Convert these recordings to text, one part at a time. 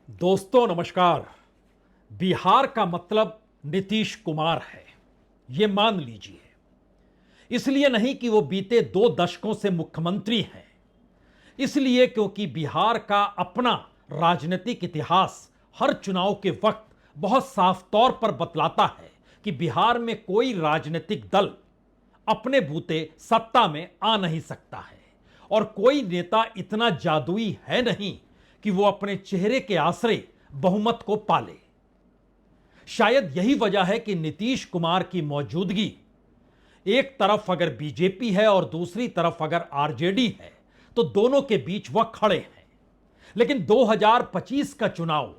दोस्तों नमस्कार। बिहार का मतलब नीतीश कुमार है, यह मान लीजिए। इसलिए नहीं कि वो बीते 2 दशकों से मुख्यमंत्री हैं, इसलिए क्योंकि बिहार का अपना राजनीतिक इतिहास हर चुनाव के वक्त बहुत साफ तौर पर बतलाता है कि बिहार में कोई राजनीतिक दल अपने बूते सत्ता में आ नहीं सकता है और कोई नेता इतना जादुई है नहीं कि वो अपने चेहरे के आसरे बहुमत को पाले। शायद यही वजह है कि नीतीश कुमार की मौजूदगी, एक तरफ अगर बीजेपी है और दूसरी तरफ अगर आरजेडी है, तो दोनों के बीच वह खड़े हैं। लेकिन 2025 का चुनाव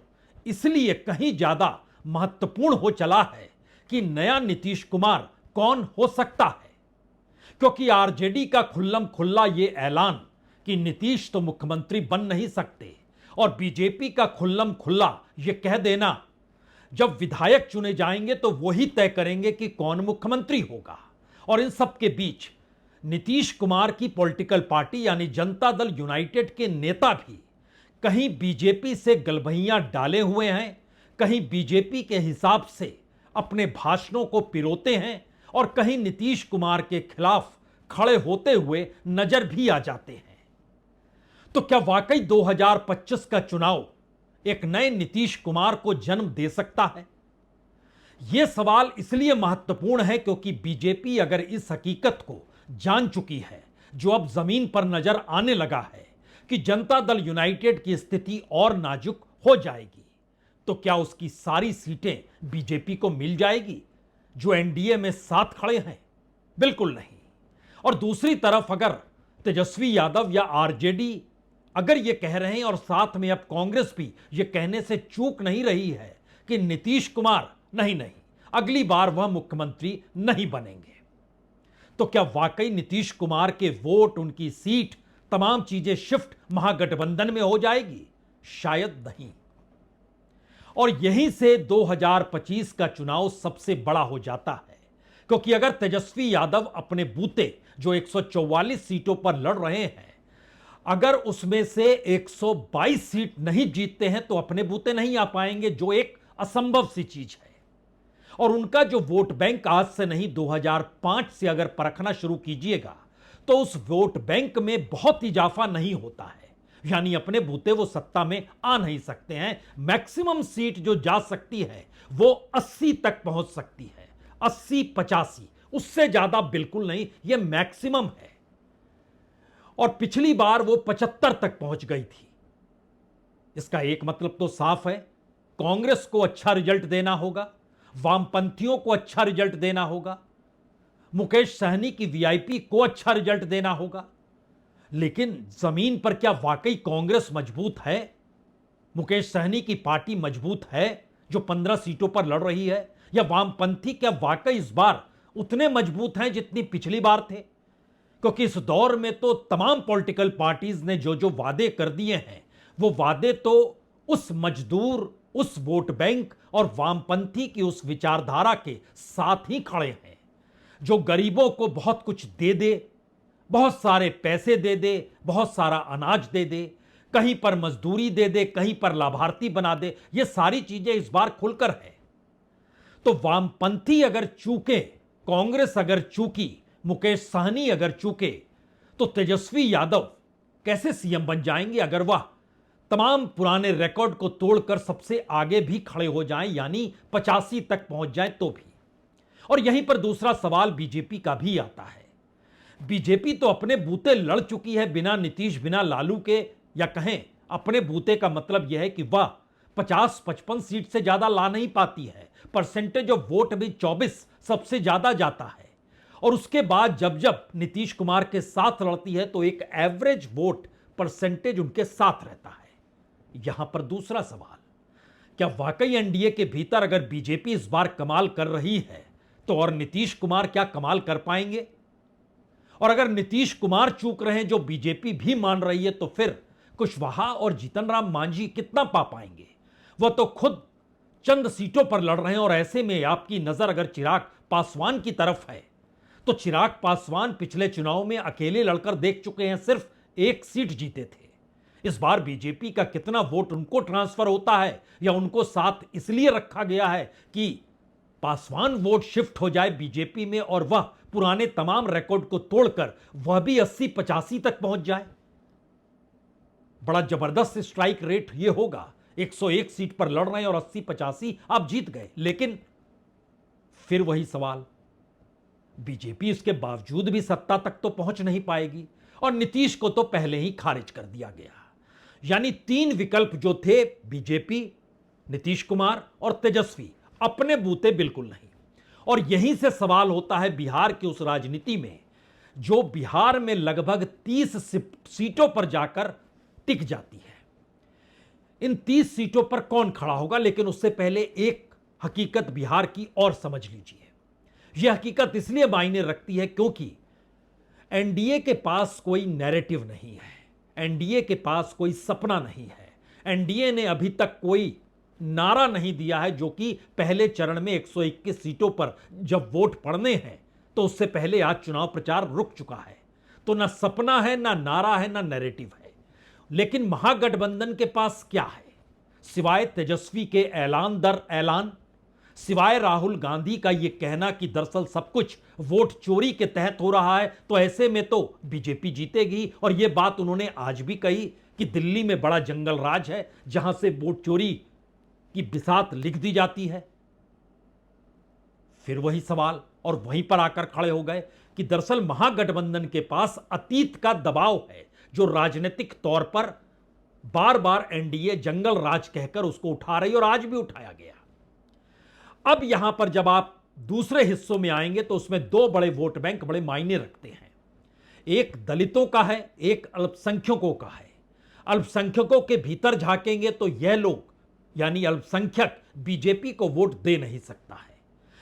इसलिए कहीं ज्यादा महत्वपूर्ण हो चला है कि नया नीतीश कुमार कौन हो सकता है, क्योंकि आरजेडी का खुल्लम खुल्ला यह ऐलान कि नीतीश तो मुख्यमंत्री बन नहीं सकते और बीजेपी का खुल्लम खुल्ला यह कह देना जब विधायक चुने जाएंगे तो वही तय करेंगे कि कौन मुख्यमंत्री होगा। और इन सब के बीच नीतीश कुमार की पॉलिटिकल पार्टी यानी जनता दल यूनाइटेड के नेता भी कहीं बीजेपी से गलबहियां डाले हुए हैं, कहीं बीजेपी के हिसाब से अपने भाषणों को पिरोते हैं और कहीं नीतीश कुमार के खिलाफ खड़े होते हुए नजर भी आ जाते हैं। तो क्या वाकई 2025 का चुनाव एक नए नीतीश कुमार को जन्म दे सकता है? यह सवाल इसलिए महत्वपूर्ण है क्योंकि बीजेपी अगर इस हकीकत को जान चुकी है, जो अब जमीन पर नजर आने लगा है, कि जनता दल यूनाइटेड की स्थिति और नाजुक हो जाएगी, तो क्या उसकी सारी सीटें बीजेपी को मिल जाएगी जो एनडीए में साथ खड़े हैं? बिल्कुल नहीं। और दूसरी तरफ अगर तेजस्वी यादव या आरजेडी अगर ये कह रहे हैं और साथ में अब कांग्रेस भी ये कहने से चूक नहीं रही है कि नीतीश कुमार नहीं अगली बार वह मुख्यमंत्री नहीं बनेंगे, तो क्या वाकई नीतीश कुमार के वोट, उनकी सीट, तमाम चीजें शिफ्ट महागठबंधन में हो जाएगी? शायद नहीं। और यहीं से 2025 का चुनाव सबसे बड़ा हो जाता है, क्योंकि अगर तेजस्वी यादव अपने बूते जो 144 सीटों पर लड़ रहे हैं, अगर उसमें से 122 सीट नहीं जीतते हैं तो अपने बूते नहीं आ पाएंगे, जो एक असंभव सी चीज है। और उनका जो वोट बैंक आज से नहीं 2005 से अगर परखना शुरू कीजिएगा तो उस वोट बैंक में बहुत इजाफा नहीं होता है, यानी अपने बूते वो सत्ता में आ नहीं सकते हैं। मैक्सिमम सीट जो जा सकती है वो 80 तक पहुंच सकती है, 80-85, उससे ज्यादा बिल्कुल नहीं, ये मैक्सिमम है। और पिछली बार वो 75 तक पहुंच गई थी। इसका एक मतलब तो साफ है, कांग्रेस को अच्छा रिजल्ट देना होगा, वामपंथियों को अच्छा रिजल्ट देना होगा, मुकेश सहनी की वीआईपी को अच्छा रिजल्ट देना होगा। लेकिन जमीन पर क्या वाकई कांग्रेस मजबूत है? मुकेश सहनी की पार्टी मजबूत है जो 15 सीटों पर लड़ रही है? या वामपंथी क्या वाकई इस बार उतने मजबूत हैं जितनी पिछली बार थे? क्योंकि इस दौर में तो तमाम पॉलिटिकल पार्टीज ने जो जो वादे कर दिए हैं, वो वादे तो उस मजदूर, उस वोट बैंक और वामपंथी की उस विचारधारा के साथ ही खड़े हैं, जो गरीबों को बहुत कुछ दे दे, बहुत सारे पैसे दे दे, बहुत सारा अनाज दे दे, कहीं पर मजदूरी दे दे, कहीं पर लाभार्थी बना दे। ये सारी चीजें इस बार खुलकर है। तो वामपंथी अगर चूके, कांग्रेस अगर चूकी, मुकेश सहनी अगर चूके, तो तेजस्वी यादव कैसे सीएम बन जाएंगे अगर वह तमाम पुराने रिकॉर्ड को तोड़कर सबसे आगे भी खड़े हो जाएं, यानी 85 तक पहुंच जाएं तो भी। और यहीं पर दूसरा सवाल बीजेपी का भी आता है। बीजेपी तो अपने बूते लड़ चुकी है बिना नीतीश, बिना लालू के, या कहें अपने बूते का मतलब यह है कि वह 50-55 सीट से ज्यादा ला नहीं पाती है। परसेंटेज ऑफ वोट भी 24 सबसे ज्यादा जाता है। और उसके बाद जब जब नीतीश कुमार के साथ लड़ती है तो एक एवरेज वोट परसेंटेज उनके साथ रहता है। यहां पर दूसरा सवाल, क्या वाकई एनडीए के भीतर अगर बीजेपी इस बार कमाल कर रही है तो और नीतीश कुमार क्या कमाल कर पाएंगे? और अगर नीतीश कुमार चूक रहे हैं जो बीजेपी भी मान रही है, तो फिर कुशवाहा और जीतन राम मांझी कितना पा पाएंगे? वह तो खुद चंद सीटों पर लड़ रहे हैं। और ऐसे में आपकी नजर अगर चिराग पासवान की तरफ है, तो चिराग पासवान पिछले चुनाव में अकेले लड़कर देख चुके हैं, सिर्फ 1 सीट जीते थे। इस बार बीजेपी का कितना वोट उनको ट्रांसफर होता है या उनको साथ इसलिए रखा गया है कि पासवान वोट शिफ्ट हो जाए बीजेपी में और वह पुराने तमाम रिकॉर्ड को तोड़कर वह भी 80-85 तक पहुंच जाए। बड़ा जबरदस्त स्ट्राइक रेट यह होगा। 101 सीट पर लड़ रहे हैं और 80-85 आप जीत गए। लेकिन फिर वही सवाल, बीजेपी इसके बावजूद भी सत्ता तक तो पहुंच नहीं पाएगी और नीतीश को तो पहले ही खारिज कर दिया गया। यानी 3 विकल्प जो थे, बीजेपी, नीतीश कुमार और तेजस्वी, अपने बूते बिल्कुल नहीं। और यहीं से सवाल होता है बिहार की उस राजनीति में जो बिहार में लगभग 30 सीटों पर जाकर टिक जाती है। इन 30 सीटों पर कौन खड़ा होगा? लेकिन उससे पहले एक हकीकत बिहार की और समझ लीजिए। यह हकीकत इसलिए मायने रखती है क्योंकि एनडीए के पास कोई नैरेटिव नहीं है, एनडीए के पास कोई सपना नहीं है, एनडीए ने अभी तक कोई नारा नहीं दिया है, जो कि पहले चरण में 121 सीटों पर जब वोट पड़ने हैं तो उससे पहले आज चुनाव प्रचार रुक चुका है। तो ना सपना है, ना नारा है, ना नैरेटिव है। लेकिन महागठबंधन के पास क्या है सिवाय तेजस्वी के ऐलान दर ऐलान, सिवाय राहुल गांधी का यह कहना कि दरअसल सब कुछ वोट चोरी के तहत हो रहा है, तो ऐसे में तो बीजेपी जीतेगी। और यह बात उन्होंने आज भी कही कि दिल्ली में बड़ा जंगल राज है जहां से वोट चोरी की बिसात लिख दी जाती है। फिर वही सवाल और वहीं पर आकर खड़े हो गए कि दरअसल महागठबंधन के पास अतीत का दबाव है जो राजनीतिक तौर पर बार बार एनडीए जंगल राज कहकर उसको उठा रही और आज भी उठाया गया। अब यहां पर जब आप दूसरे हिस्सों में आएंगे तो उसमें 2 बड़े वोट बैंक बड़े मायने रखते हैं। एक दलितों का है, एक अल्पसंख्यकों का है। अल्पसंख्यकों के भीतर झांकेंगे तो यह लोग यानी अल्पसंख्यक बीजेपी को वोट दे नहीं सकता है।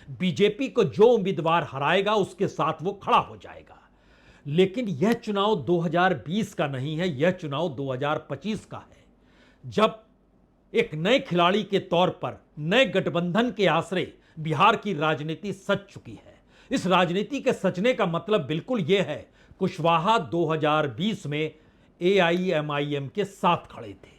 बीजेपी को जो उम्मीदवार हराएगा उसके साथ वो खड़ा हो जाएगा। लेकिन यह चुनाव 2020 का नहीं है, यह चुनाव 2025 का है, जब एक नए खिलाड़ी के तौर पर नए गठबंधन के आश्रय बिहार की राजनीति सज चुकी है। इस राजनीति के सजने का मतलब बिल्कुल यह है, कुशवाहा 2020 में एआईएमआईएम के साथ खड़े थे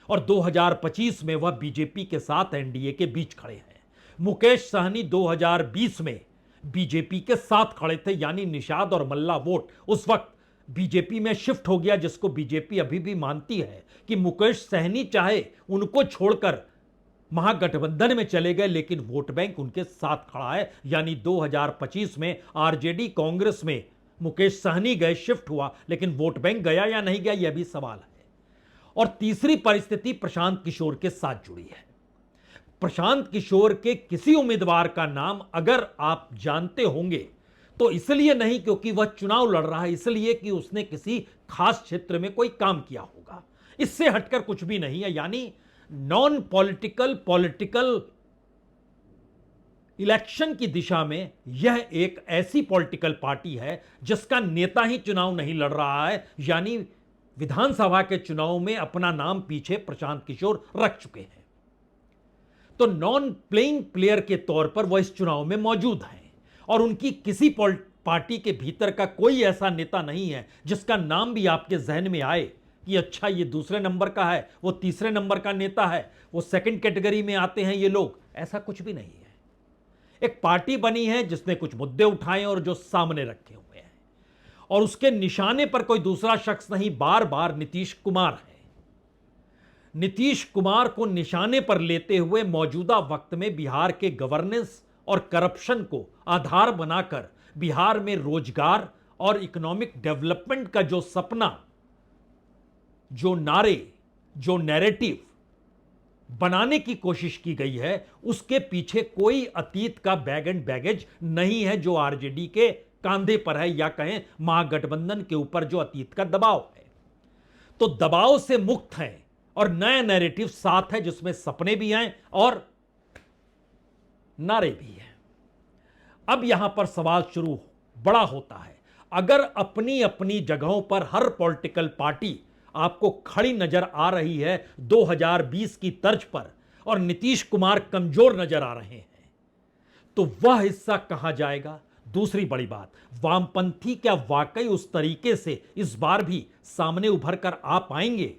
और 2025 में वह बीजेपी के साथ एनडीए के बीच खड़े हैं। मुकेश सहनी 2020 में बीजेपी के साथ खड़े थे, यानी निषाद और मल्ला वोट उस वक्त बीजेपी में शिफ्ट हो गया, जिसको बीजेपी अभी भी मानती है कि मुकेश सहनी चाहे उनको छोड़कर महागठबंधन में चले गए लेकिन वोट बैंक उनके साथ खड़ा है। यानी 2025 में आरजेडी कांग्रेस में मुकेश सहनी गए, शिफ्ट हुआ, लेकिन वोट बैंक गया या नहीं गया यह भी सवाल है। और तीसरी परिस्थिति प्रशांत किशोर के साथ जुड़ी है। प्रशांत किशोर के किसी उम्मीदवार का नाम अगर आप जानते होंगे तो इसलिए नहीं क्योंकि वह चुनाव लड़ रहा है, इसलिए कि उसने किसी खास क्षेत्र में कोई काम किया होगा। इससे हटकर कुछ भी नहीं है। यानी नॉन पॉलिटिकल पॉलिटिकल इलेक्शन की दिशा में यह एक ऐसी पॉलिटिकल पार्टी है जिसका नेता ही चुनाव नहीं लड़ रहा है। यानी विधानसभा के चुनाव में अपना नाम पीछे प्रशांत किशोर रख चुके हैं, तो नॉन प्लेइंग प्लेयर के तौर पर वह इस चुनाव में मौजूद हैं और उनकी किसी पार्टी के भीतर का कोई ऐसा नेता नहीं है जिसका नाम भी आपके जहन में आए कि अच्छा ये दूसरे नंबर का है, वो तीसरे नंबर का नेता है, वो सेकंड कैटेगरी में आते हैं ये लोग। ऐसा कुछ भी नहीं है। एक पार्टी बनी है जिसने कुछ मुद्दे उठाए और जो सामने रखे हुए हैं और उसके निशाने पर कोई दूसरा शख्स नहीं, बार बार नीतीश कुमार है। नीतीश कुमार को निशाने पर लेते हुए मौजूदा वक्त में बिहार के गवर्नेंस और करप्शन को आधार बनाकर बिहार में रोजगार और इकोनॉमिक डेवलपमेंट का जो सपना, जो नारे, जो नैरेटिव बनाने की कोशिश की गई है, उसके पीछे कोई अतीत का बैग एंड बैगेज नहीं है जो आरजेडी के कांधे पर है या कहें महागठबंधन के ऊपर जो अतीत का दबाव है। तो दबाव से मुक्त है और नया नैरेटिव साथ है जिसमें सपने भी हैं और नारे भी हैं। अब यहां पर सवाल शुरू बड़ा होता है। अगर अपनी अपनी जगहों पर हर पॉलिटिकल पार्टी आपको खड़ी नजर आ रही है 2020 की तर्ज पर और नीतीश कुमार कमजोर नजर आ रहे हैं, तो वह हिस्सा कहां जाएगा? दूसरी बड़ी बात, वामपंथी क्या वाकई उस तरीके से इस बार भी सामने उभर कर आ पाएंगे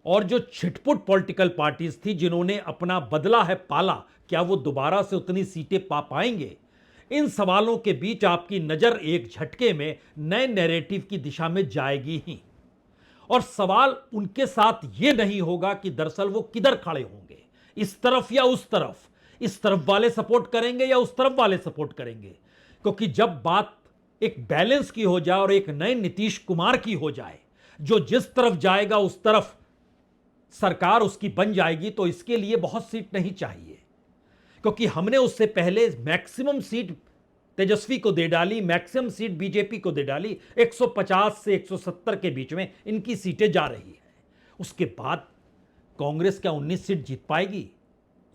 और जो छिटपुट पॉलिटिकल पार्टीज थी जिन्होंने अपना बदला है पाला, क्या वो दोबारा से उतनी सीटें पा पाएंगे? इन सवालों के बीच आपकी नजर एक झटके में नए नैरेटिव की दिशा में जाएगी ही। और सवाल उनके साथ यह नहीं होगा कि दरअसल वो किधर खड़े होंगे, इस तरफ या उस तरफ, इस तरफ वाले सपोर्ट करेंगे या उस तरफ वाले सपोर्ट करेंगे। क्योंकि जब बात एक बैलेंस की हो जाए और एक नए नीतीश कुमार की हो जाए, जो जिस तरफ जाएगा उस तरफ सरकार उसकी बन जाएगी, तो इसके लिए बहुत सीट नहीं चाहिए। क्योंकि हमने उससे पहले मैक्सिमम सीट तेजस्वी को दे डाली, मैक्सिमम सीट बीजेपी को दे डाली, 150 से 170 के बीच में इनकी सीटें जा रही है। उसके बाद कांग्रेस क्या 19 सीट जीत पाएगी?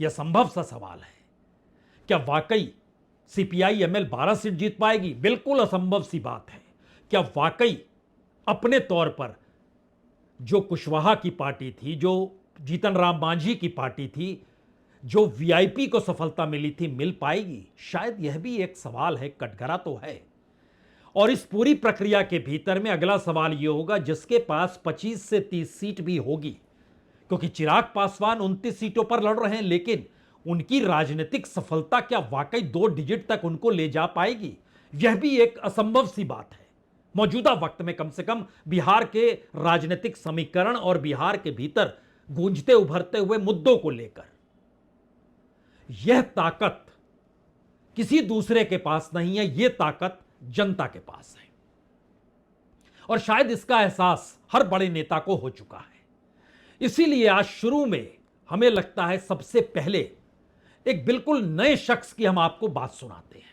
यह संभव सा सवाल है। क्या वाकई सीपीआई एमएल 12 सीट जीत पाएगी? बिल्कुल असंभव सी बात है। क्या वाकई अपने तौर पर जो कुशवाहा की पार्टी थी, जो जीतन राम मांझी की पार्टी थी, जो वीआईपी को सफलता मिली थी, मिल पाएगी? शायद यह भी एक सवाल है, कटघरा तो है। और इस पूरी प्रक्रिया के भीतर में अगला सवाल यह होगा, जिसके पास 25 से 30 सीट भी होगी, क्योंकि चिराग पासवान 29 सीटों पर लड़ रहे हैं, लेकिन उनकी राजनीतिक सफलता क्या वाकई 2 डिजिट तक उनको ले जा पाएगी? यह भी एक असंभव सी बात है मौजूदा वक्त में, कम से कम बिहार के राजनीतिक समीकरण और बिहार के भीतर गूंजते उभरते हुए मुद्दों को लेकर। यह ताकत किसी दूसरे के पास नहीं है, यह ताकत जनता के पास है। और शायद इसका एहसास हर बड़े नेता को हो चुका है। इसीलिए आज शुरू में हमें लगता है सबसे पहले एक बिल्कुल नए शख्स की हम आपको बात सुनाते हैं।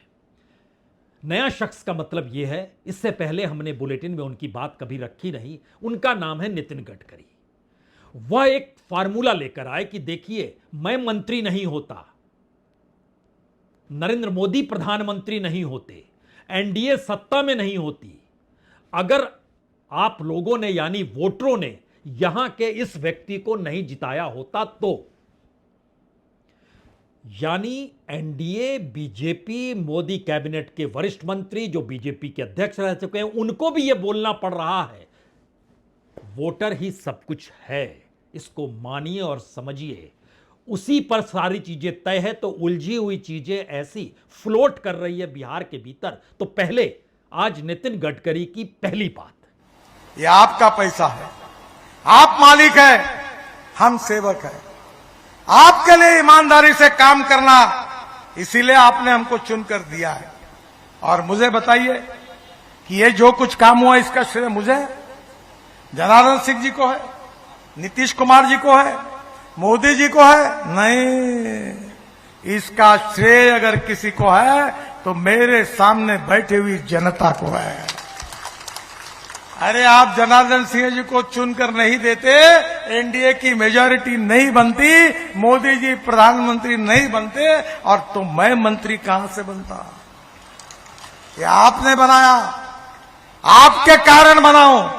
नया शख्स का मतलब यह है, इससे पहले हमने बुलेटिन में उनकी बात कभी रखी नहीं। उनका नाम है नितिन गडकरी। वह एक फार्मूला लेकर आए कि देखिए, मैं मंत्री नहीं होता, नरेंद्र मोदी प्रधानमंत्री नहीं होते, एनडीए सत्ता में नहीं होती, अगर आप लोगों ने यानी वोटरों ने यहां के इस व्यक्ति को नहीं जिताया होता तो। यानी एनडीए, बीजेपी, मोदी कैबिनेट के वरिष्ठ मंत्री जो बीजेपी के अध्यक्ष रह चुके हैं, उनको भी यह बोलना पड़ रहा है, वोटर ही सब कुछ है, इसको मानिए और समझिए। उसी पर सारी चीजें तय है। तो उलझी हुई चीजें ऐसी फ्लोट कर रही है बिहार के भीतर। तो पहले आज नितिन गडकरी की पहली बात, ये आपका पैसा है, आप मालिक है, हम सेवक है। आपके लिए ईमानदारी से काम करना, इसीलिए आपने हमको चुनकर दिया है। और मुझे बताइए कि ये जो कुछ काम हुआ इसका श्रेय मुझे है, जनार्दन सिंह जी को है, नीतीश कुमार जी को है, मोदी जी को है? नहीं, इसका श्रेय अगर किसी को है तो मेरे सामने बैठी हुई जनता को है। अरे आप जनार्दन सिंह जी को चुनकर नहीं देते, एनडीए की मेजॉरिटी नहीं बनती, मोदी जी प्रधानमंत्री नहीं बनते, और तो मैं मंत्री कहां से बनता? ये आपने बनाया, आपके कारण बनाऊं।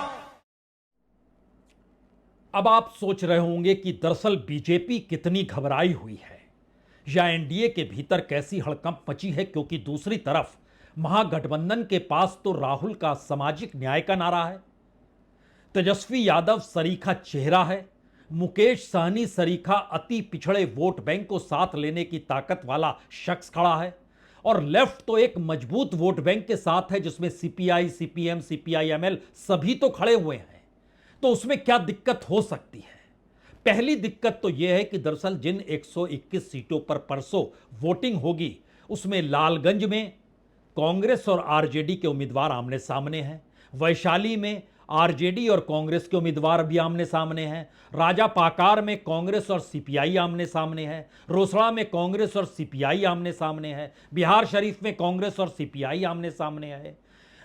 अब आप सोच रहे होंगे कि दरअसल बीजेपी कितनी घबराई हुई है या एनडीए के भीतर कैसी हड़कंप मची है, क्योंकि दूसरी तरफ महागठबंधन के पास तो राहुल का सामाजिक न्याय का नारा है, तेजस्वी यादव सरीखा चेहरा है, मुकेश सहनी सरीखा अति पिछड़े वोट बैंक को साथ लेने की ताकत वाला शख्स खड़ा है, और लेफ्ट तो एक मजबूत वोट बैंक के साथ है जिसमें सीपीआई, सीपीएम, सीपीआईएमएल सभी तो खड़े हुए हैं। तो उसमें क्या दिक्कत हो सकती है? पहली दिक्कत तो यह है कि दरअसल जिन 121 सीटों पर परसों वोटिंग होगी, उसमें लालगंज में कांग्रेस और आरजेडी के उम्मीदवार आमने सामने हैं, वैशाली में आरजेडी और कांग्रेस के उम्मीदवार भी आमने सामने हैं, राजापाकार में कांग्रेस और सीपीआई आमने सामने है, रोसड़ा में कांग्रेस और सीपीआई आमने सामने है, बिहार शरीफ में कांग्रेस और सीपीआई आमने सामने है,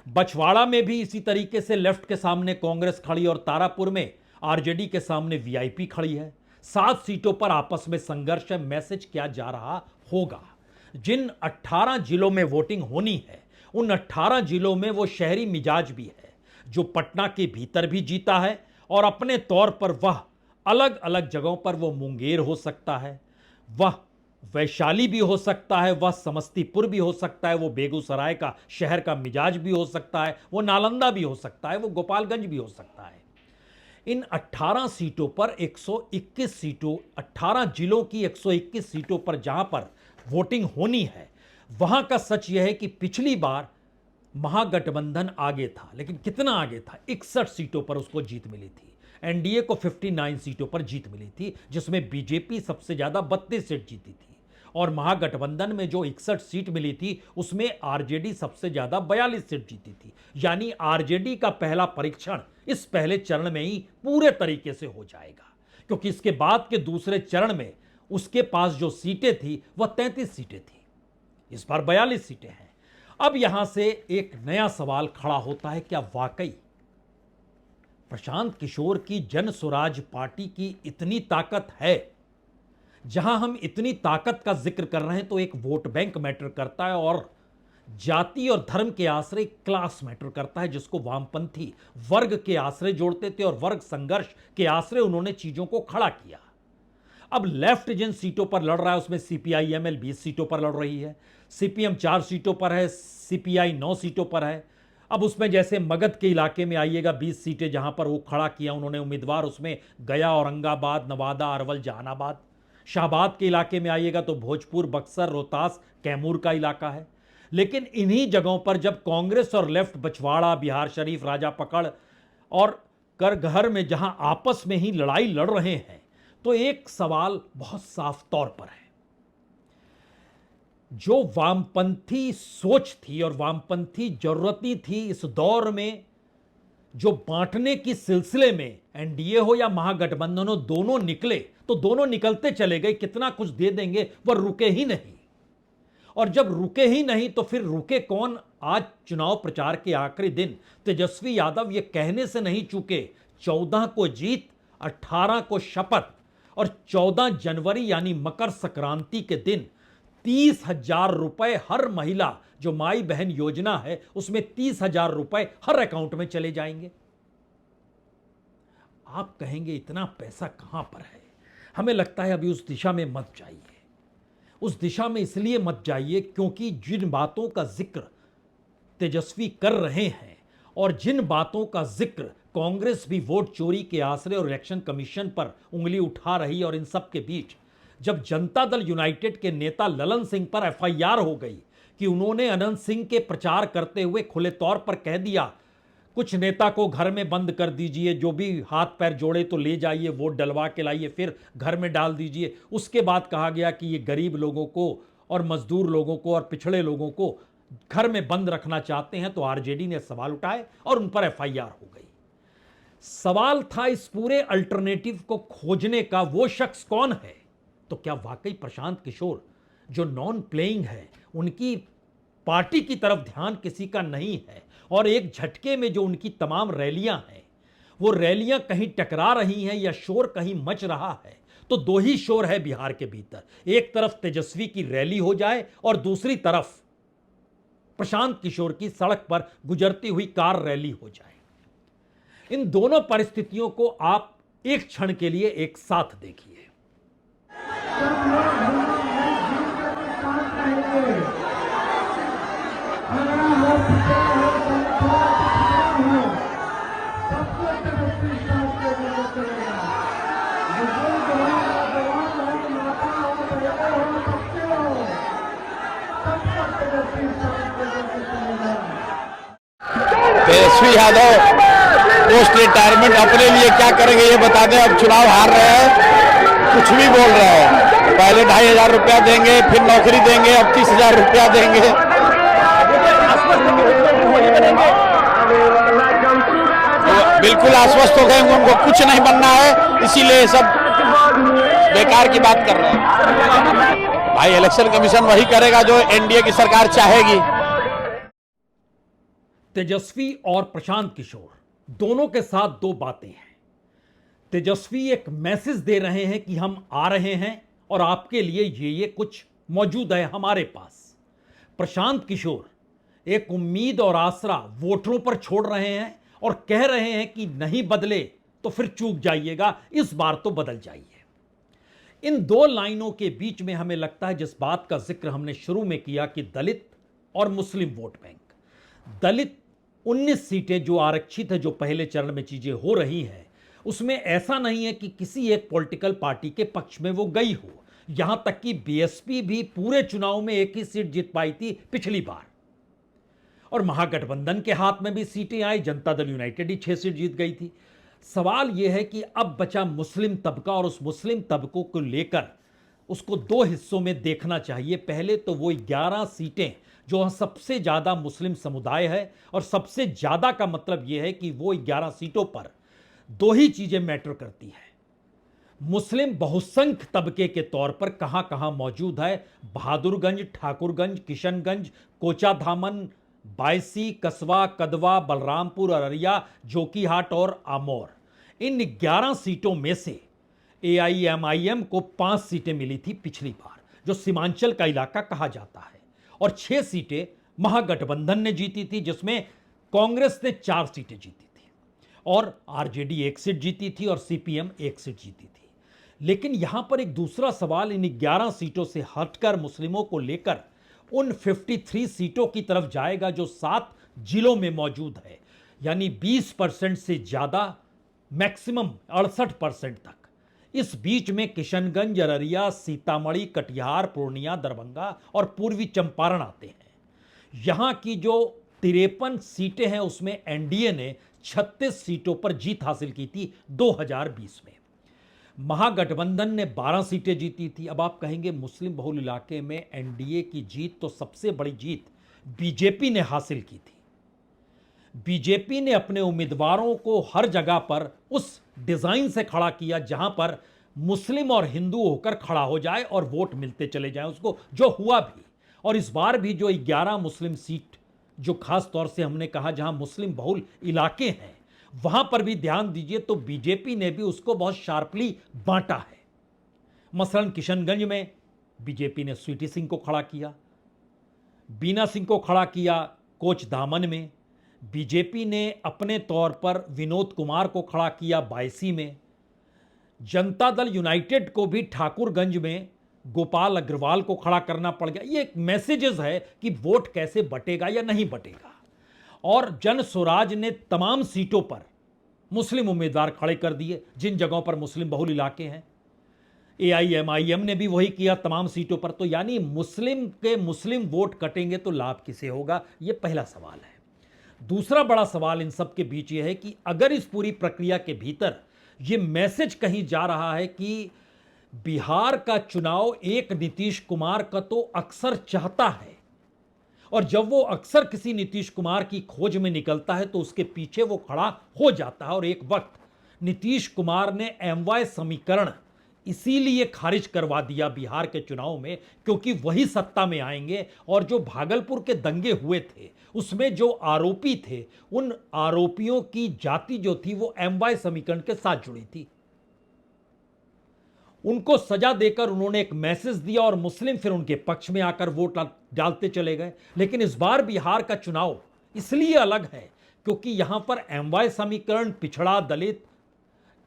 बछवाड़ा में भी इसी तरीके से लेफ्ट के सामने कांग्रेस खड़ी और तारापुर में आरजेडी के सामने वीआईपी खड़ी है। 7 सीटों पर आपस में संघर्ष है। मैसेज क्या जा रहा होगा? जिन 18 जिलों में वोटिंग होनी है, उन 18 जिलों में वो शहरी मिजाज भी है जो पटना के भीतर भी जीता है, और अपने तौर पर वह अलग अलग जगहों पर वो मुंगेर हो सकता है, वह वैशाली भी हो सकता है, वह समस्तीपुर भी हो सकता है, वो बेगूसराय का शहर का मिजाज भी हो सकता है, वो नालंदा भी हो सकता है, वो गोपालगंज भी हो सकता है। इन 18 सीटों पर 121 सीटों, 18 जिलों की 121 सीटों पर जहां पर वोटिंग होनी है, वहां का सच यह है कि पिछली बार महागठबंधन आगे था, लेकिन कितना आगे था? 61 सीटों पर उसको जीत मिली थी। एनडीए को 59 सीटों पर जीत मिली थी, जिसमें बीजेपी सबसे ज्यादा 32 सीट जीती थी, और महागठबंधन में जो 61 सीट मिली थी उसमें आरजेडी सबसे ज्यादा 42 सीट जीती थी। यानी आरजेडी का पहला परीक्षण इस पहले चरण में ही पूरे तरीके से हो जाएगा, क्योंकि इसके बाद के दूसरे चरण में उसके पास जो सीटें थी वह 33 सीटें थी, इस बार 42 सीटें हैं। अब यहां से एक नया सवाल खड़ा होता है, क्या वाकई प्रशांत किशोर की जन स्वराज पार्टी की इतनी ताकत है? जहां हम इतनी ताकत का जिक्र कर रहे हैं तो एक वोट बैंक मैटर करता है, और जाति और धर्म के आश्रय क्लास मैटर करता है, जिसको वामपंथी वर्ग के आश्रय जोड़ते थे और वर्ग संघर्ष के आश्रय उन्होंने चीजों को खड़ा किया। अब लेफ्ट जिन सीटों पर लड़ रहा है उसमें सीपीआई एमएल 20 सीटों पर लड़ रही है, सीपीएम 4 सीटों पर है, सीपीआई 9 सीटों पर है। अब उसमें जैसे मगध के इलाके में आइएगा 20 सीटें जहां पर वो खड़ा किया उन्होंने उम्मीदवार, उसमें गया, औरंगाबाद, नवादा, अरवल, जहानाबाद। शाहबाद के इलाके में आइएगा तो भोजपुर, बक्सर, रोहतास, कैमूर का इलाका है। लेकिन इन्हीं जगहों पर जब कांग्रेस और लेफ्ट बछवाड़ा, बिहार शरीफ, राजा पकड़ और करघर में जहां आपस में ही लड़ाई लड़ रहे हैं, तो एक सवाल बहुत साफ तौर पर है। जो वामपंथी सोच थी और वामपंथी जरूरती थी इस दौर में, जो बांटने की सिलसिले में एनडीए हो या महागठबंधन हो दोनों निकले, तो दोनों निकलते चले गए, कितना कुछ दे देंगे, वह रुके ही नहीं। और जब रुके ही नहीं तो फिर रुके कौन? आज चुनाव प्रचार के आखिरी दिन तेजस्वी यादव ये कहने से नहीं चूके, 14 को जीत, 18 को शपथ, और 14 जनवरी यानी मकर संक्रांति के दिन 30,000 रुपए हर महिला, जो माई बहन योजना है उसमें 30,000 रुपए हर अकाउंट में चले जाएंगे। आप कहेंगे इतना पैसा कहां पर है? हमें लगता है अभी उस दिशा में मत जाइए। उस दिशा में इसलिए मत जाइए क्योंकि जिन बातों का जिक्र तेजस्वी कर रहे हैं और जिन बातों का जिक्र कांग्रेस भी वोट चोरी के आश्रय और इलेक्शन कमीशन पर उंगली उठा रही, और इन सब के बीच जब जनता दल यूनाइटेड के नेता ललन सिंह पर एफआईआर हो गई कि उन्होंने अनंत सिंह के प्रचार करते हुए खुले तौर पर कह दिया कुछ नेता को घर में बंद कर दीजिए, जो भी हाथ पैर जोड़े तो ले जाइए, वोट डलवा के लाइए, फिर घर में डाल दीजिए। उसके बाद कहा गया कि ये गरीब लोगों को और मजदूर लोगों को और पिछड़े लोगों को घर में बंद रखना चाहते हैं, तो आरजेडी ने सवाल उठाए और उन पर एफआईआर हो गई। सवाल था इस पूरे अल्टरनेटिव को खोजने का, वो शख्स कौन है? तो क्या वाकई प्रशांत किशोर जो नॉन प्लेइंग है, उनकी पार्टी की तरफ ध्यान किसी का नहीं है, और एक झटके में जो उनकी तमाम रैलियां हैं वो रैलियां कहीं टकरा रही हैं या शोर कहीं मच रहा है? तो दो ही शोर है बिहार के भीतर, एक तरफ तेजस्वी की रैली हो जाए और दूसरी तरफ प्रशांत किशोर की सड़क पर गुजरती हुई कार रैली हो जाए। इन दोनों परिस्थितियों को आप एक क्षण के लिए एक साथ देखिए। तेजस्वी यादव पोस्ट रिटायरमेंट अपने लिए क्या करेंगे ये बता दें। अब चुनाव हार रहे हैं, कुछ भी बोल रहे हैं। पहले 2,500 रुपया देंगे, फिर नौकरी देंगे, अब 30,000 रुपया देंगे। बिल्कुल आश्वस्त हो गए, उनको कुछ नहीं बनना है, इसीलिए सब बेकार की बात कर रहे हैं। भाई इलेक्शन कमीशन वही करेगा जो एनडीए की सरकार चाहेगी। तेजस्वी और प्रशांत किशोर दोनों के साथ दो बातें हैं। तेजस्वी एक मैसेज दे रहे हैं कि हम आ रहे हैं और आपके लिए ये कुछ मौजूद है हमारे पास। प्रशांत किशोर एक उम्मीद और आसरा वोटरों पर छोड़ रहे हैं और कह रहे हैं कि नहीं बदले तो फिर चूक जाइएगा, इस बार तो बदल जाइए। इन दो लाइनों के बीच में हमें लगता है जिस बात का जिक्र हमने शुरू में किया कि दलित और मुस्लिम वोट बैंक, दलित 19 सीटें जो आरक्षित है, जो पहले चरण में चीजें हो रही हैं, उसमें ऐसा नहीं है कि किसी एक पॉलिटिकल पार्टी के पक्ष में वो गई हो। यहां तक कि बीएसपी भी पूरे चुनाव में एक ही सीट जीत पाई थी पिछली बार, और महागठबंधन के हाथ में भी सीटें आई। जनता दल यूनाइटेड ही 6 सीट जीत गई थी। सवाल यह है कि अब बचा मुस्लिम तबका, और उस मुस्लिम तबकों को लेकर उसको 2 हिस्सों में देखना चाहिए। पहले तो वो 11 सीटें जो सबसे ज्यादा मुस्लिम समुदाय है, और सबसे ज्यादा का मतलब यह है कि वो 11 सीटों पर 2 ही चीजें मैटर करती है। मुस्लिम बहुसंख्य तबके के तौर पर कहां कहां मौजूद है। बहादुरगंज, ठाकुरगंज, किशनगंज, कोचाधामन, बायसी, कसबा, कदवा, बलरामपुर, अररिया, जोकीहाट और आमोर। इन 11 सीटों में से एआईएमआईएम को 5 सीटें मिली थी पिछली बार, जो सीमांचल का इलाका कहा जाता है, और 6 सीटें महागठबंधन ने जीती थी, जिसमें कांग्रेस ने 4 सीटें जीती थी, और आरजेडी 1 सीट जीती थी, और सीपीएम 1 सीट जीती थी। लेकिन यहां पर एक दूसरा सवाल इन 11 सीटों से हटकर मुस्लिमों को लेकर उन 53 सीटों की तरफ जाएगा जो 7 जिलों में मौजूद है, यानी 20% से ज्यादा, मैक्सिमम 68% तक। इस बीच में किशनगंज, अररिया, सीतामढ़ी, कटिहार, पूर्णिया, दरभंगा और पूर्वी चंपारण आते हैं। यहां की जो 53 सीटें हैं उसमें एनडीए ने 36 सीटों पर जीत हासिल की थी 2020 में। महागठबंधन ने 12 सीटें जीती थी। अब आप कहेंगे मुस्लिम बहुल इलाके में एनडीए की जीत, तो सबसे बड़ी जीत बीजेपी ने हासिल की थी। बीजेपी ने अपने उम्मीदवारों को हर जगह पर उस डिजाइन से खड़ा किया जहां पर मुस्लिम और हिंदू होकर खड़ा हो जाए और वोट मिलते चले जाएं उसको, जो हुआ भी। और इस बार भी जो 11 मुस्लिम सीट, जो खास तौर से हमने कहा जहां मुस्लिम बहुल इलाके हैं, वहां पर भी ध्यान दीजिए तो बीजेपी ने भी उसको बहुत शार्पली बांटा है। मसलन किशनगंज में बीजेपी ने स्वीटी सिंह को खड़ा किया, बीना सिंह को खड़ा किया कोचधामन में, बीजेपी ने अपने तौर पर विनोद कुमार को खड़ा किया बायसी में, जनता दल यूनाइटेड को भी ठाकुरगंज में गोपाल अग्रवाल को खड़ा करना पड़ गया। ये एक मैसेजेस है कि वोट कैसे बटेगा या नहीं बटेगा। और जन स्वराज ने तमाम सीटों पर मुस्लिम उम्मीदवार खड़े कर दिए जिन जगहों पर मुस्लिम बहुल इलाके हैं। एआईएमआईएम ने भी वही किया तमाम सीटों पर। तो यानी मुस्लिम वोट कटेंगे तो लाभ किसे होगा, यह पहला सवाल है। दूसरा बड़ा सवाल इन सब के बीच यह है कि अगर इस पूरी प्रक्रिया के भीतर यह मैसेज कहीं जा रहा है कि बिहार का चुनाव एक नीतीश कुमार का तो अक्सर चाहता है, और जब वो अक्सर किसी नीतीश कुमार की खोज में निकलता है तो उसके पीछे वो खड़ा हो जाता है। और एक वक्त नीतीश कुमार ने एमवाय समीकरण इसीलिए खारिज करवा दिया बिहार के चुनाव में, क्योंकि वही सत्ता में आएंगे। और जो भागलपुर के दंगे हुए थे उसमें जो आरोपी थे, उन आरोपियों की जाति जो थी वो एमवाय समीकरण के साथ जुड़ी थी। उनको सजा देकर उन्होंने एक मैसेज दिया और मुस्लिम फिर उनके पक्ष में आकर वोट डालते चले गए। लेकिन इस बार बिहार का चुनाव इसलिए अलग है क्योंकि यहां पर एमवाय समीकरण, पिछड़ा, दलित,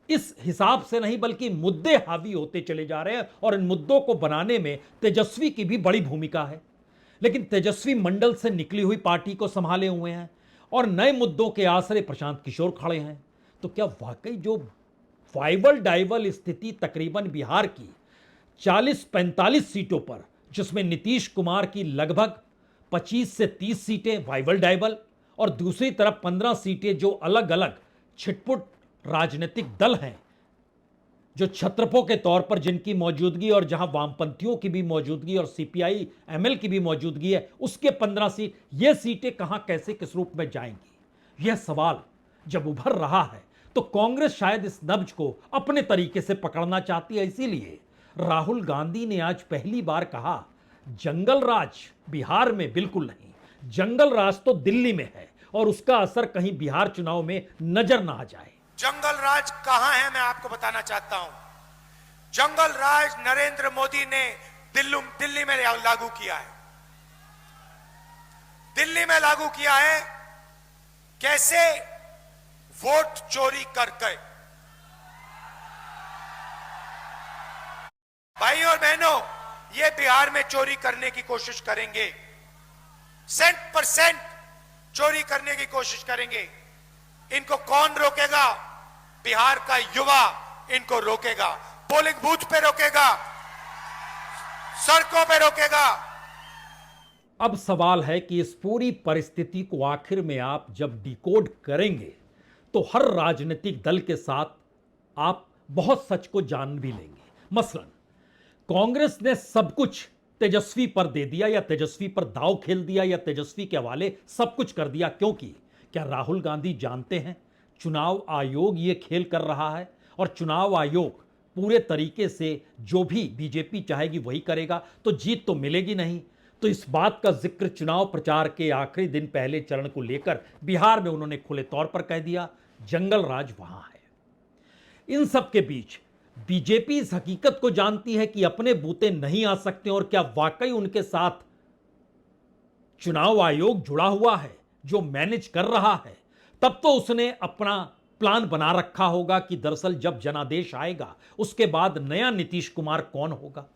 इस हिसाब से नहीं बल्कि मुद्दे हावी होते चले जा रहे हैं। और इन मुद्दों को बनाने में तेजस्वी की भी बड़ी भूमिका है। लेकिन तेजस्वी मंडल से निकली हुई पार्टी को संभाले हुए हैं और नए मुद्दों के आसरे प्रशांत किशोर खड़े हैं। तो क्या वाकई जो वाइवल डाइवल स्थिति तकरीबन बिहार की 40-45 सीटों पर, जिसमें नीतीश कुमार की लगभग 25 से 30 सीटें वाइवल डाइवल और दूसरी तरफ 15 सीटें जो अलग अलग छिटपुट राजनीतिक दल हैं, जो छत्रपों के तौर पर जिनकी मौजूदगी, और जहां वामपंथियों की भी मौजूदगी और सीपीआई एमएल की भी मौजूदगी है, उसके 15 सीट, ये सीटें कहां कैसे किस रूप में जाएंगी, यह सवाल जब उभर रहा है तो कांग्रेस शायद इस नब्ज को अपने तरीके से पकड़ना चाहती है। इसीलिए राहुल गांधी ने आज पहली बार कहा, जंगल राज बिहार में बिल्कुल नहीं, जंगल राज तो दिल्ली में है और उसका असर कहीं बिहार चुनाव में नजर ना आ जाए। जंगल राज कहां है मैं आपको बताना चाहता हूं। जंगल राज नरेंद्र मोदी ने दिल्ली में लागू किया है। दिल्ली में लागू किया है कैसे? वोट चोरी करके। भाई और बहनों, ये बिहार में चोरी करने की कोशिश करेंगे, 100% चोरी करने की कोशिश करेंगे। इनको कौन रोकेगा? बिहार का युवा इनको रोकेगा, पोलिंग बूथ पे रोकेगा, सड़कों पे रोकेगा। अब सवाल है कि इस पूरी परिस्थिति को आखिर में आप जब डिकोड करेंगे तो हर राजनीतिक दल के साथ आप बहुत सच को जान भी लेंगे। मसलन कांग्रेस ने सब कुछ तेजस्वी पर दे दिया या तेजस्वी पर दांव खेल दिया या तेजस्वी के हवाले सब कुछ कर दिया, क्योंकि क्या राहुल गांधी जानते हैं चुनाव आयोग ये खेल कर रहा है और चुनाव आयोग पूरे तरीके से जो भी बीजेपी चाहेगी वही करेगा, तो जीत तो मिलेगी नहीं। तो इस बात का जिक्र चुनाव प्रचार के आखिरी दिन पहले चरण को लेकर बिहार में उन्होंने खुले तौर पर कह दिया, जंगल राज वहां है। इन सब के बीच बीजेपी इस हकीकत को जानती है कि अपने बूते नहीं आ सकते और क्या वाकई उनके साथ चुनाव आयोग जुड़ा हुआ है जो मैनेज कर रहा है, तब तो उसने अपना प्लान बना रखा होगा कि दरअसल जब जनादेश आएगा उसके बाद नया नीतीश कुमार कौन होगा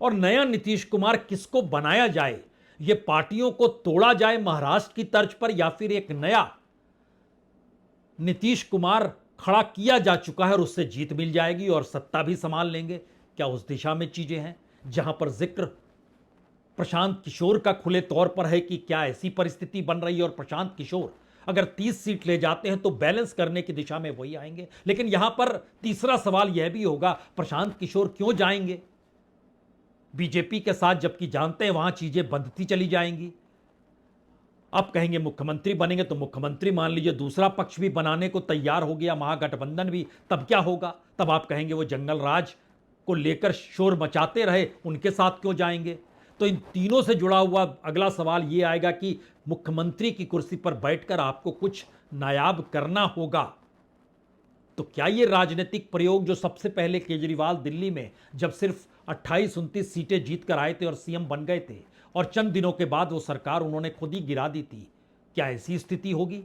और नया नीतीश कुमार किसको बनाया जाए, ये पार्टियों को तोड़ा जाए महाराष्ट्र की तर्ज पर या फिर एक नया नीतीश कुमार खड़ा किया जा चुका है और उससे जीत मिल जाएगी और सत्ता भी संभाल लेंगे। क्या उस दिशा में चीजें हैं जहां पर जिक्र प्रशांत किशोर का खुले तौर पर है कि क्या ऐसी परिस्थिति बन रही है और प्रशांत किशोर अगर 30 सीट ले जाते हैं तो बैलेंस करने की दिशा में वही आएंगे। लेकिन यहां पर तीसरा सवाल यह भी होगा, प्रशांत किशोर क्यों जाएंगे बीजेपी के साथ, जबकि जानते हैं वहां चीजें बंधती चली जाएंगी। अब कहेंगे मुख्यमंत्री बनेंगे तो मुख्यमंत्री मान लीजिए दूसरा पक्ष भी बनाने को तैयार हो गया, महागठबंधन भी, तब क्या होगा? तब आप कहेंगे वो जंगल राज को लेकर शोर मचाते रहे, उनके साथ क्यों जाएंगे? तो इन तीनों से जुड़ा हुआ अगला सवाल ये आएगा कि मुख्यमंत्री की कुर्सी पर बैठकर आपको कुछ नायाब करना होगा, तो क्या ये राजनीतिक प्रयोग जो सबसे पहले केजरीवाल दिल्ली में जब सिर्फ 28-29 सीटें जीत कर आए थे और सीएम बन गए थे और चंद दिनों के बाद वो सरकार उन्होंने खुद ही गिरा दी थी, क्या ऐसी स्थिति होगी?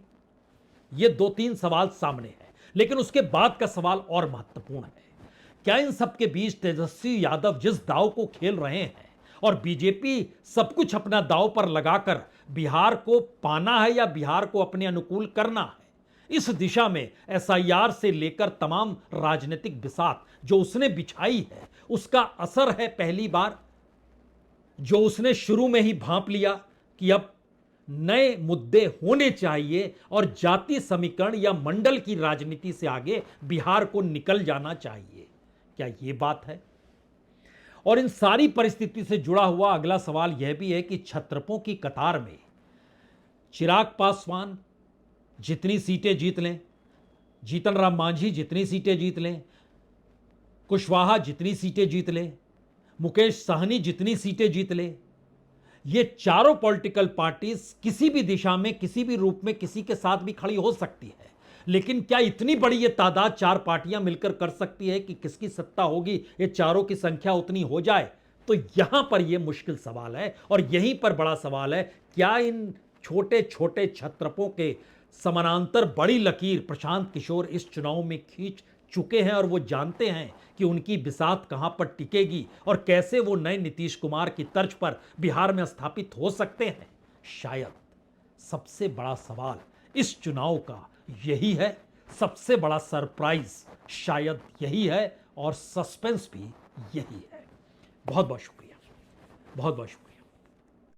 ये 2-3 सवाल सामने हैं, लेकिन उसके बाद का सवाल और महत्वपूर्ण है। क्या इन सब के बीच तेजस्वी यादव जिस दांव को खेल रहे हैं और बीजेपी सब कुछ अपना दांव पर लगाकर बिहार को पाना है या बिहार को अपने अनुकूल करना है, इस दिशा में एसआईआर से लेकर तमाम राजनीतिक बिसात जो उसने बिछाई है उसका असर है पहली बार, जो उसने शुरू में ही भांप लिया कि अब नए मुद्दे होने चाहिए और जाति समीकरण या मंडल की राजनीति से आगे बिहार को निकल जाना चाहिए। क्या यह बात है? और इन सारी परिस्थिति से जुड़ा हुआ अगला सवाल यह भी है कि छत्रपों की कतार में चिराग पासवान जितनी सीटें जीत लें, जीतन राम मांझी जितनी सीटें जीत लें, कुशवाहा जितनी सीटें जीत लें, मुकेश सहनी जितनी सीटें जीत ले, ये चारों पॉलिटिकल पार्टीज किसी भी दिशा में किसी भी रूप में किसी के साथ भी खड़ी हो सकती है, लेकिन क्या इतनी बड़ी ये तादाद चार पार्टियां मिलकर कर सकती है कि किसकी सत्ता होगी, ये चारों की संख्या उतनी हो जाए? तो यहां पर यह मुश्किल सवाल है और यहीं पर बड़ा सवाल है, क्या इन छोटे छोटे छत्रपों के समानांतर बड़ी लकीर प्रशांत किशोर इस चुनाव में खींच चुके हैं और वो जानते हैं कि उनकी बिसात कहां पर टिकेगी और कैसे वो नए नीतीश कुमार की तर्ज पर बिहार में स्थापित हो सकते हैं? शायद सबसे बड़ा सवाल इस चुनाव का यही है, सबसे बड़ा सरप्राइज शायद यही है और सस्पेंस भी यही है। बहुत बहुत शुक्रिया, बहुत बहुत शुक्रिया।